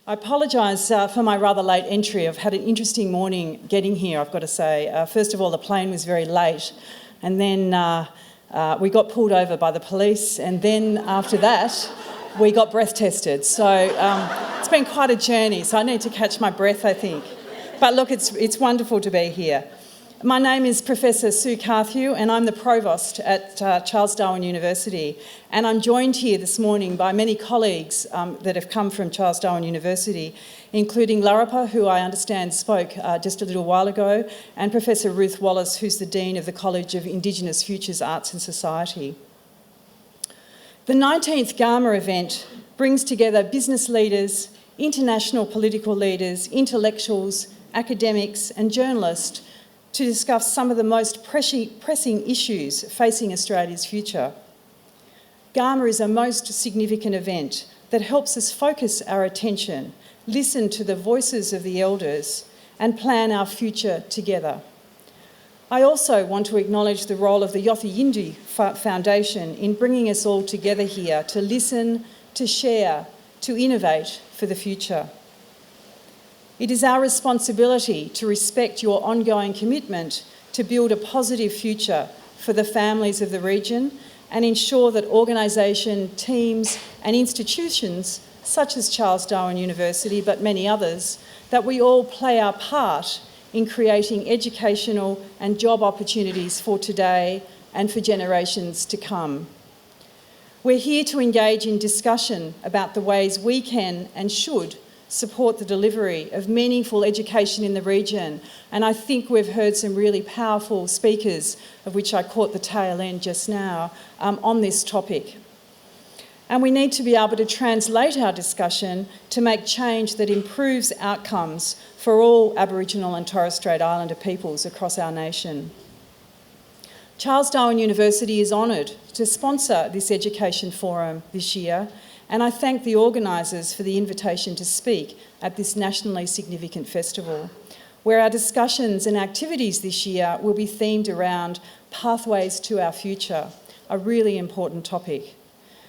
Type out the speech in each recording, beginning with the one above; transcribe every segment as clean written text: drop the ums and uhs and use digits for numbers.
I apologise for my rather late entry. I've had an interesting morning getting here, I've got to say. First of all, the plane was very late, and then we got pulled over by the police, and then after that, we got breath tested. So it's been quite a journey, so I need to catch my breath, I think. But look, it's wonderful to be here. My name is Professor Sue Carthew, and I'm the Provost at Charles Darwin University. And I'm joined here this morning by many colleagues that have come from Charles Darwin University, including Larapa, who I understand spoke just a little while ago, and Professor Ruth Wallace, who's the Dean of the College of Indigenous Futures, Arts and Society. The 19th Garma event brings together business leaders, international political leaders, intellectuals, academics and journalists to discuss some of the most pressing issues facing Australia's future. Garma is a most significant event that helps us focus our attention, listen to the voices of the elders and plan our future together. I also want to acknowledge the role of the Yothi Yindi Foundation in bringing us all together here to listen, to share, to innovate for the future. It is our responsibility to respect your ongoing commitment to build a positive future for the families of the region and ensure that organisation, teams and institutions such as Charles Darwin University, but many others, that we all play our part in creating educational and job opportunities for today and for generations to come. We're here to engage in discussion about the ways we can and should support the delivery of meaningful education in the region. And I think we've heard some really powerful speakers, of which I caught the tail end just now, on this topic. And we need to be able to translate our discussion to make change that improves outcomes for all Aboriginal and Torres Strait Islander peoples across our nation. Charles Darwin University is honoured to sponsor this education forum this year, and I thank the organisers for the invitation to speak at this nationally significant festival, where our discussions and activities this year will be themed around pathways to our future, a really important topic.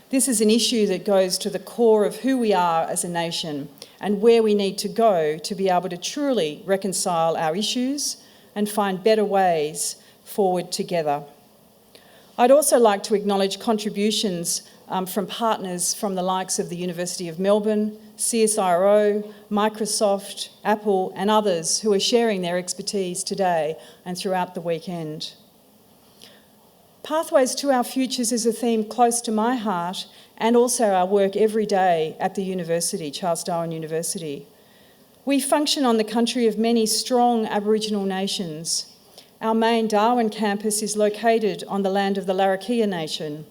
This is an issue that goes to the core of who we are as a nation and where we need to go to be able to truly reconcile our issues and find better ways forward together. I'd also like to acknowledge contributions from partners from the likes of the University of Melbourne, CSIRO, Microsoft, Apple and others who are sharing their expertise today and throughout the weekend. Pathways to our futures is a theme close to my heart and also our work every day at the university, Charles Darwin University. We function on the country of many strong Aboriginal nations. Our main Darwin campus is located on the land of the Larrakia Nation,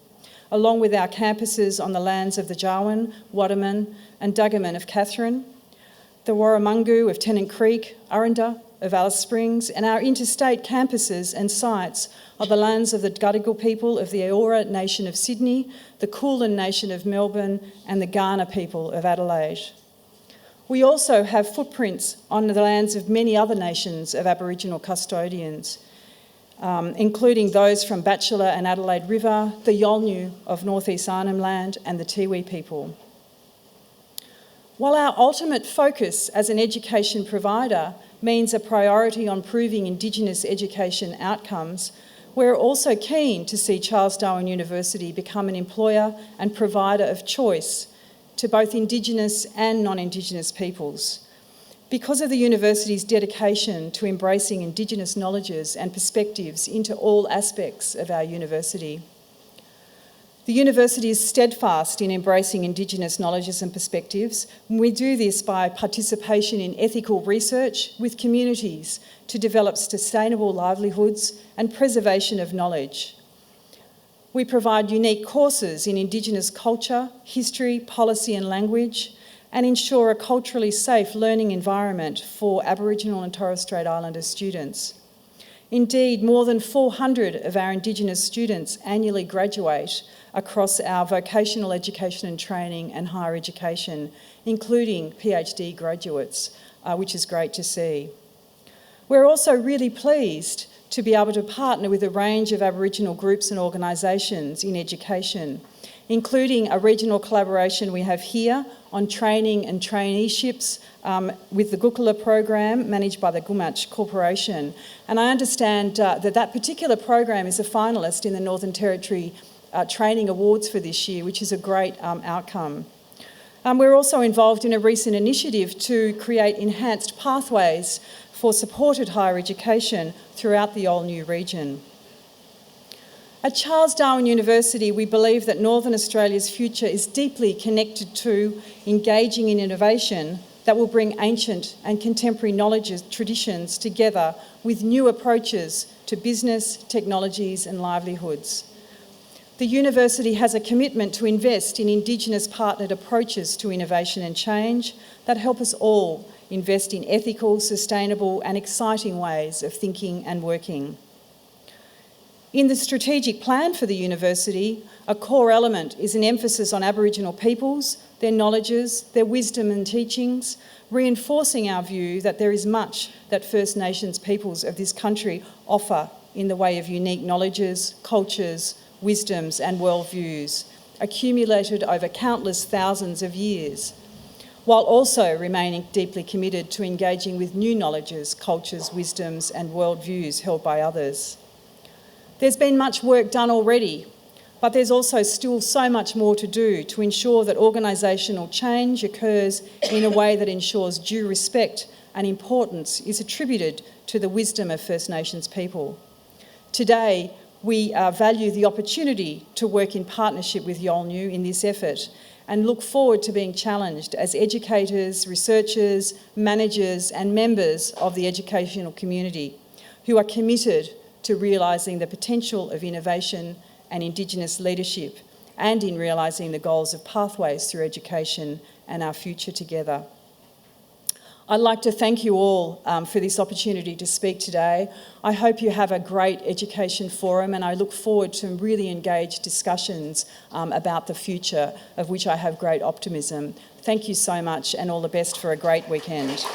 along with our campuses on the lands of the Jawoyn, Waddaman and Duggaman of Katherine, the Warramungu of Tennant Creek, Arunda of Alice Springs, and our interstate campuses and sites are the lands of the Gadigal people of the Eora Nation of Sydney, the Kulin Nation of Melbourne and the Garma people of Adelaide. We also have footprints on the lands of many other nations of Aboriginal custodians, including those from Batchelor and Adelaide River, the Yolngu of North East Arnhem Land and the Tiwi people. While our ultimate focus as an education provider means a priority on proving Indigenous education outcomes, we're also keen to see Charles Darwin University become an employer and provider of choice to both Indigenous and non-Indigenous peoples. Because of the university's dedication to embracing Indigenous knowledges and perspectives into all aspects of our university. The university is steadfast in embracing Indigenous knowledges and perspectives. We do this by participation in ethical research with communities to develop sustainable livelihoods and preservation of knowledge. We provide unique courses in Indigenous culture, history, policy and language, and ensure a culturally safe learning environment for Aboriginal and Torres Strait Islander students. Indeed, more than 400 of our Indigenous students annually graduate across our vocational education and training and higher education, including PhD graduates, which is great to see. We're also really pleased to be able to partner with a range of Aboriginal groups and organisations in education, including a regional collaboration we have here on training and traineeships with the Gulkula program managed by the Gumach Corporation. And I understand that particular program is a finalist in the Northern Territory Training Awards for this year, which is a great outcome. We're also involved in a recent initiative to create enhanced pathways for supported higher education throughout the Yolngu region. At Charles Darwin University, we believe that Northern Australia's future is deeply connected to engaging in innovation that will bring ancient and contemporary knowledge traditions together with new approaches to business, technologies and livelihoods. The university has a commitment to invest in Indigenous partnered approaches to innovation and change that help us all invest in ethical, sustainable and exciting ways of thinking and working. In the strategic plan for the university, a core element is an emphasis on Aboriginal peoples, their knowledges, their wisdom and teachings, reinforcing our view that there is much that First Nations peoples of this country offer in the way of unique knowledges, cultures, wisdoms and worldviews, accumulated over countless thousands of years, while also remaining deeply committed to engaging with new knowledges, cultures, wisdoms and worldviews held by others. There's been much work done already, but there's also still so much more to do to ensure that organisational change occurs in a way that ensures due respect and importance is attributed to the wisdom of First Nations people. Today, we value the opportunity to work in partnership with Yolngu in this effort and look forward to being challenged as educators, researchers, managers and members of the educational community who are committed to realising the potential of innovation and Indigenous leadership and in realising the goals of pathways through education and our future together. I'd like to thank you all for this opportunity to speak today. I hope you have a great education forum and I look forward to really engaged discussions about the future, of which I have great optimism. Thank you so much and all the best for a great weekend.